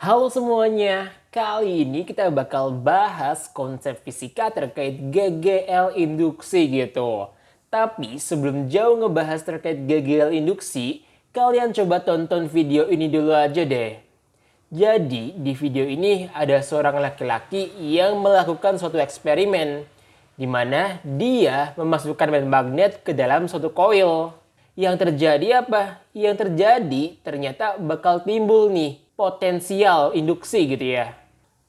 Halo semuanya, kali ini kita bakal bahas konsep fisika terkait GGL induksi gitu. Tapi sebelum jauh ngebahas terkait GGL induksi, kalian coba tonton video ini dulu aja deh. Jadi di video ini ada seorang laki-laki yang melakukan suatu eksperimen di mana dia memasukkan magnet ke dalam suatu koil. Yang terjadi apa? Yang terjadi ternyata bakal timbul nih potensial induksi gitu ya.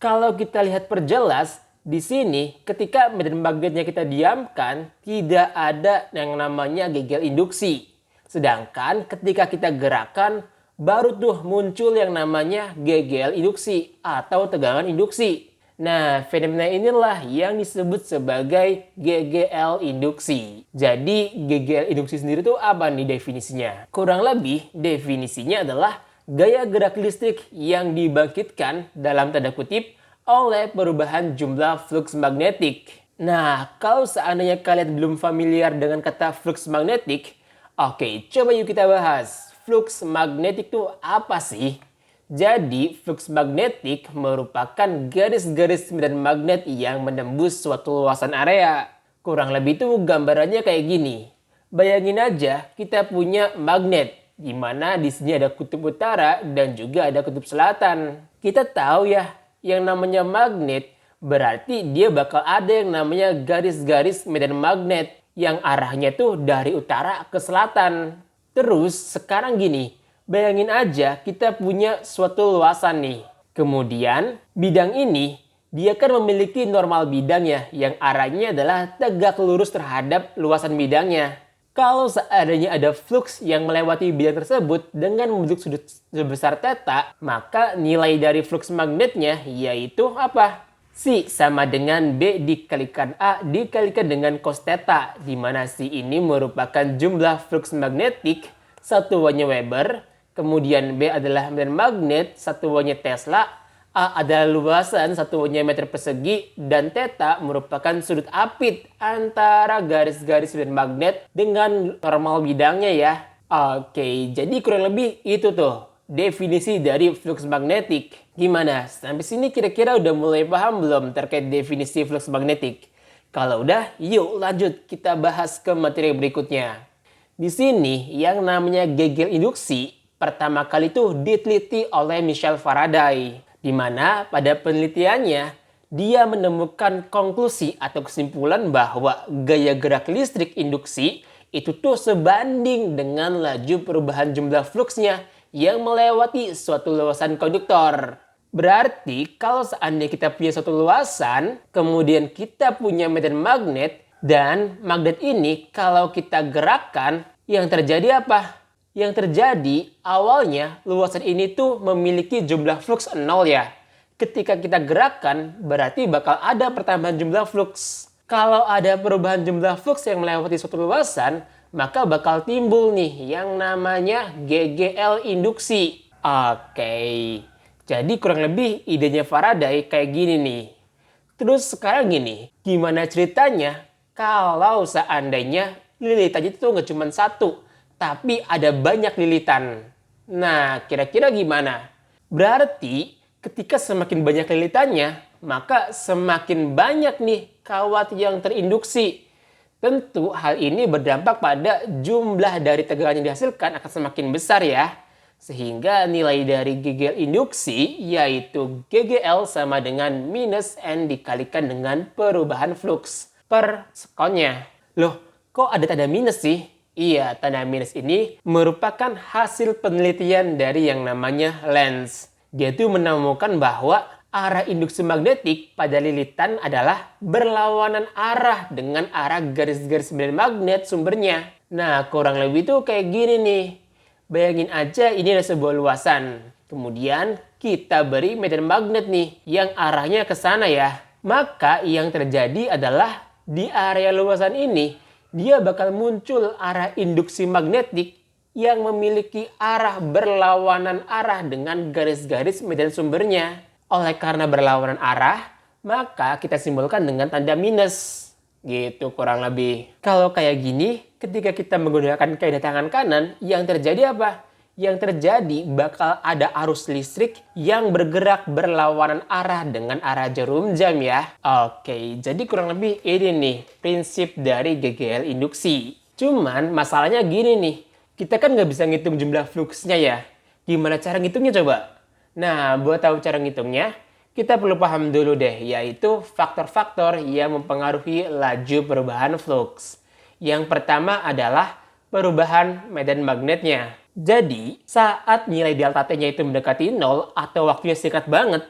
Kalau kita lihat perjelas, di sini ketika medan magnetnya kita diamkan, tidak ada yang namanya gegel induksi. Sedangkan ketika kita gerakan, baru tuh muncul yang namanya gegel induksi atau tegangan induksi. Nah, fenomena inilah yang disebut sebagai GGL induksi. Jadi, GGL induksi sendiri itu apa nih definisinya? Kurang lebih, definisinya adalah gaya gerak listrik yang dibangkitkan dalam tanda kutip oleh perubahan jumlah flux magnetik. Nah, kalau seandainya kalian belum familiar dengan kata flux magnetik, oke, coba yuk kita bahas. Flux magnetik itu apa sih? Jadi, flux magnetik merupakan garis-garis medan magnet yang menembus suatu luasan area. Kurang lebih itu gambarannya kayak gini. Bayangin aja kita punya magnet, di mana di sini ada kutub utara dan juga ada kutub selatan. Kita tahu ya, yang namanya magnet berarti dia bakal ada yang namanya garis-garis medan magnet yang arahnya tuh dari utara ke selatan. Terus sekarang gini, bayangin aja kita punya suatu luasan nih. Kemudian bidang ini dia kan memiliki normal bidangnya yang arahnya adalah tegak lurus terhadap luasan bidangnya. Kalau seandainya ada flux yang melewati bidang tersebut dengan membentuk sudut sebesar theta, maka nilai dari flux magnetnya yaitu apa? Si sama dengan B dikalikan A dikalikan dengan cos theta, di mana si ini merupakan jumlah flux magnetik, satuannya Weber, kemudian B adalah medan magnet, satuannya Tesla, A adalah luasan, satuannya meter persegi, dan theta merupakan sudut apit antara garis-garis medan magnet dengan normal bidangnya ya. Oke, jadi kurang lebih itu tuh definisi dari flux magnetik. Gimana? Sampai sini kira-kira udah mulai paham belum terkait definisi flux magnetik? Kalau udah, yuk lanjut kita bahas ke materi berikutnya. Di sini yang namanya gegel induksi pertama kali tuh diteliti oleh Michael Faraday, di mana pada penelitiannya dia menemukan konklusi atau kesimpulan bahwa gaya gerak listrik induksi itu tuh sebanding dengan laju perubahan jumlah fluxnya yang melewati suatu luasan konduktor. Berarti kalau seandainya kita punya suatu luasan, kemudian kita punya medan magnet, dan magnet ini kalau kita gerakkan, yang terjadi apa? Yang terjadi awalnya luasan ini tuh memiliki jumlah flux 0 ya. Ketika kita gerakkan berarti bakal ada pertambahan jumlah flux. Kalau ada perubahan jumlah flux yang melewati suatu luasan, maka bakal timbul nih yang namanya GGL induksi. Oke, jadi kurang lebih idenya Faraday kayak gini nih. Terus sekarang gini, gimana ceritanya kalau seandainya lilitannya itu nggak cuma satu, tapi ada banyak lilitan. Nah, kira-kira gimana? Berarti ketika semakin banyak lilitannya, maka semakin banyak nih kawat yang terinduksi. Tentu hal ini berdampak pada jumlah dari tegangan yang dihasilkan akan semakin besar ya. Sehingga nilai dari GGL induksi yaitu GGL sama dengan minus N dikalikan dengan perubahan flux per sekonnya. Loh, kok ada tanda minus sih? Iya, tanda minus ini merupakan hasil penelitian dari yang namanya Lenz. Dia tuh menemukan bahwa arah induksi magnetik pada lilitan adalah berlawanan arah dengan arah garis-garis medan magnet sumbernya. Nah, kurang lebih tuh kayak gini nih. Bayangin aja ini ada sebuah luasan. Kemudian kita beri medan magnet nih yang arahnya ke sana ya. Maka yang terjadi adalah di area luasan ini dia bakal muncul arah induksi magnetik yang memiliki arah berlawanan arah dengan garis-garis medan sumbernya. Oleh karena berlawanan arah, maka kita simbolkan dengan tanda minus. Gitu kurang lebih. Kalau kayak gini, ketika kita menggunakan kaidah tangan kanan, yang terjadi apa? yang terjadi bakal ada arus listrik yang bergerak berlawanan arah dengan arah jarum jam ya. Oke, jadi kurang lebih ini nih prinsip dari GGL induksi. Cuman masalahnya gini nih, kita kan nggak bisa ngitung jumlah fluxnya ya. Gimana cara ngitungnya coba? Nah, buat tahu cara ngitungnya, kita perlu paham dulu deh, yaitu faktor-faktor yang mempengaruhi laju perubahan flux. Yang pertama adalah perubahan medan magnetnya. Jadi, saat nilai delta T-nya itu mendekati 0 atau waktunya singkat banget,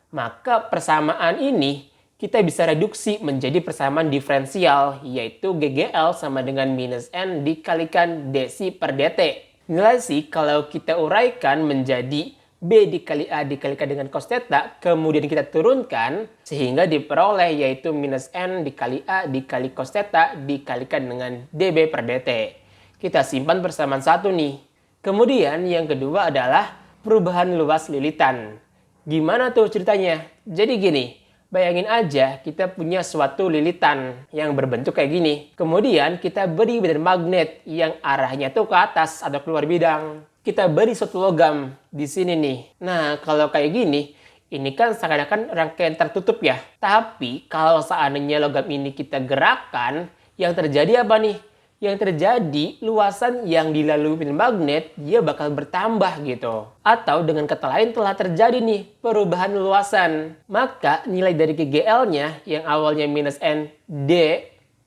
maka persamaan ini kita bisa reduksi menjadi persamaan diferensial, yaitu GGL sama dengan minus N dikalikan dc per dt. Nilai C kalau kita uraikan menjadi B dikali A dikalikan dengan cos theta, kemudian kita turunkan sehingga diperoleh yaitu minus N dikali A dikali cos theta dikalikan dengan dB per dt. Kita simpan persamaan satu nih. Kemudian yang kedua adalah perubahan luas lilitan. Gimana tuh ceritanya? Jadi gini, bayangin aja kita punya suatu lilitan yang berbentuk kayak gini. Kemudian kita beri medan magnet yang arahnya tuh ke atas atau keluar bidang. Kita beri suatu logam di sini nih. Nah, kalau kayak gini, ini kan seakan-akan rangkaian tertutup ya. Tapi kalau seandainya logam ini kita gerakkan, yang terjadi apa nih? Yang terjadi luasan yang dilalui medan magnet dia bakal bertambah gitu. Atau dengan kata lain telah terjadi nih perubahan luasan. Maka nilai dari GGL-nya yang awalnya minus N D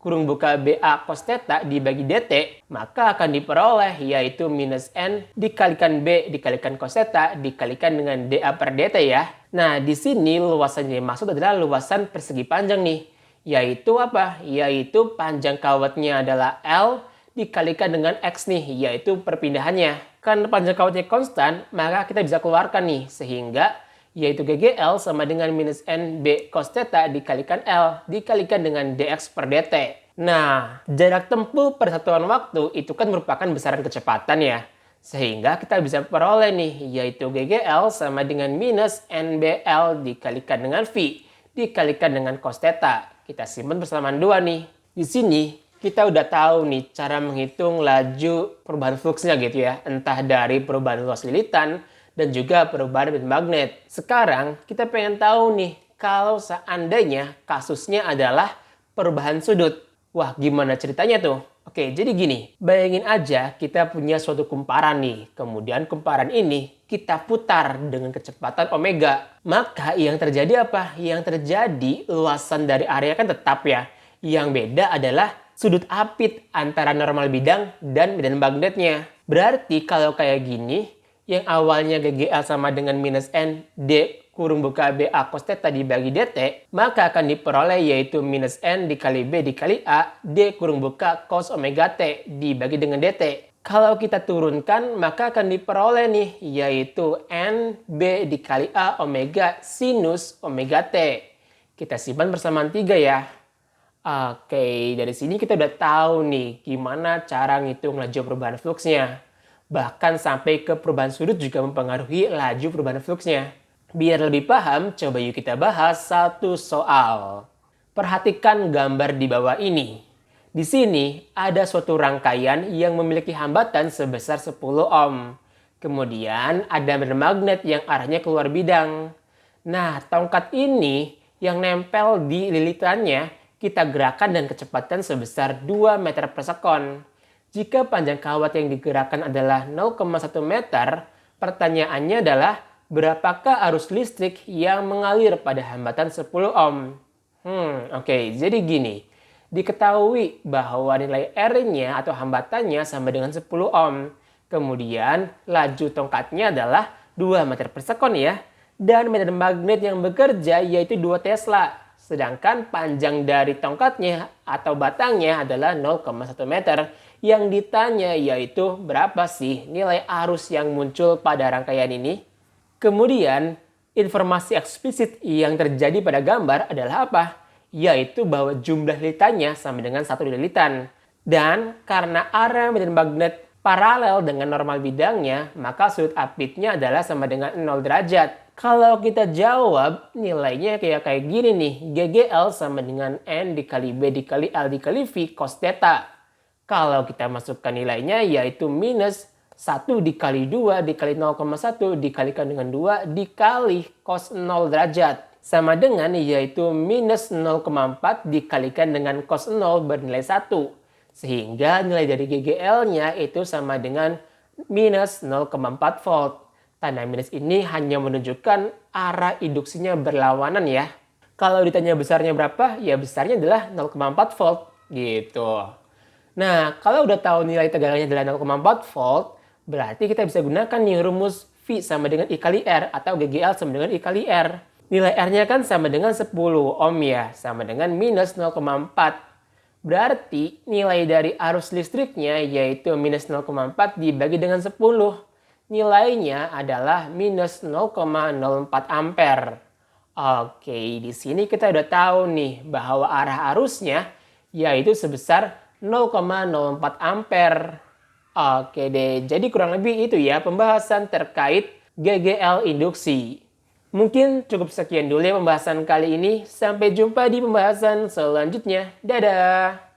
kurung buka BA cos theta dibagi DT, maka akan diperoleh yaitu minus N dikalikan B dikalikan cos theta dikalikan dengan DA per DT ya. Nah, di sini luasan yang dimaksud adalah luasan persegi panjang nih. Yaitu apa? Yaitu panjang kawatnya adalah L dikalikan dengan X nih, yaitu perpindahannya. Karena panjang kawatnya konstan, maka kita bisa keluarkan nih, sehingga yaitu GGL sama dengan minus NB cos theta dikalikan L dikalikan dengan dx per dt. Nah, jarak tempuh per satuan waktu itu kan merupakan besaran kecepatan ya. Sehingga kita bisa peroleh nih, yaitu GGL sama dengan minus NBL dikalikan dengan V dikalikan dengan cos theta. Kita simpan persamaan 2 nih. Di sini kita udah tahu nih cara menghitung laju perubahan fluxnya gitu ya. Entah dari perubahan luas lilitan dan juga perubahan medan magnet. Sekarang kita pengen tahu nih kalau seandainya kasusnya adalah perubahan sudut. Wah, gimana ceritanya tuh? Oke, jadi gini. Bayangin aja kita punya suatu kumparan nih. Kemudian kumparan ini kita putar dengan kecepatan omega. Maka yang terjadi apa? Yang terjadi luasan dari area kan tetap ya. Yang beda adalah sudut apit antara normal bidang dan medan magnetnya. Berarti kalau kayak gini, yang awalnya GGL sama dengan minus N D kurung buka BA cos theta dibagi dt, maka akan diperoleh yaitu minus N dikali B dikali A D kurung buka cos omega T dibagi dengan dt. Kalau kita turunkan, maka akan diperoleh nih, yaitu N B dikali A omega sinus omega T. Kita simpan persamaan 3 ya. Oke, dari sini kita udah tahu nih gimana cara ngitung laju perubahan fluxnya. Bahkan sampai ke perubahan sudut juga mempengaruhi laju perubahan fluxnya. Biar lebih paham, coba yuk kita bahas satu soal. Perhatikan gambar di bawah ini. Di sini ada suatu rangkaian yang memiliki hambatan sebesar 10 ohm. Kemudian ada medan magnet yang arahnya keluar bidang. Nah, tongkat ini yang nempel di lilitannya kita gerakan dengan kecepatan sebesar 2 meter per sekon. Jika panjang kawat yang digerakkan adalah 0,1 meter, pertanyaannya adalah berapakah arus listrik yang mengalir pada hambatan 10 ohm? Oke, jadi gini. Diketahui bahwa nilai R-nya atau hambatannya sama dengan 10 ohm. Kemudian laju tongkatnya adalah 2 meter per sekon ya. Dan medan magnet yang bekerja yaitu 2 Tesla. Sedangkan panjang dari tongkatnya atau batangnya adalah 0,1 meter. Yang ditanya yaitu berapa sih nilai arus yang muncul pada rangkaian ini? Kemudian, informasi eksplisit yang terjadi pada gambar adalah apa? Yaitu bahwa jumlah lilitannya sama dengan 1 lilitan. Dan karena area medan magnet paralel dengan normal bidangnya, maka sudut apitnya adalah sama dengan 0 derajat. Kalau kita jawab, nilainya kayak gini nih. GGL sama dengan N dikali B dikali L dikali V cos theta. Kalau kita masukkan nilainya yaitu minus 1 dikali 2 dikali 0,1 dikalikan dengan 2 dikali cos 0 derajat. Sama dengan yaitu minus 0,4 dikalikan dengan cos 0 bernilai 1. Sehingga nilai dari GGL-nya itu sama dengan minus 0,4 volt. Tanda minus ini hanya menunjukkan arah induksinya berlawanan ya. Kalau ditanya besarnya berapa, ya besarnya adalah 0,4 volt gitu. Nah, kalau udah tahu nilai tegangannya adalah 0,4 volt, berarti kita bisa gunakan nih rumus V sama dengan I kali R atau GGL sama dengan I kali R. Nilai R-nya kan sama dengan 10 ohm ya, sama dengan minus 0,4. Berarti nilai dari arus listriknya yaitu minus 0,4 dibagi dengan 10. Nilainya adalah minus 0,04 ampere. Oke, di sini kita udah tahu nih bahwa arah arusnya yaitu sebesar 0,04 ampere. Oke deh, jadi kurang lebih itu ya pembahasan terkait GGL induksi. Mungkin cukup sekian dulu ya pembahasan kali ini. Sampai jumpa di pembahasan selanjutnya. Dadah!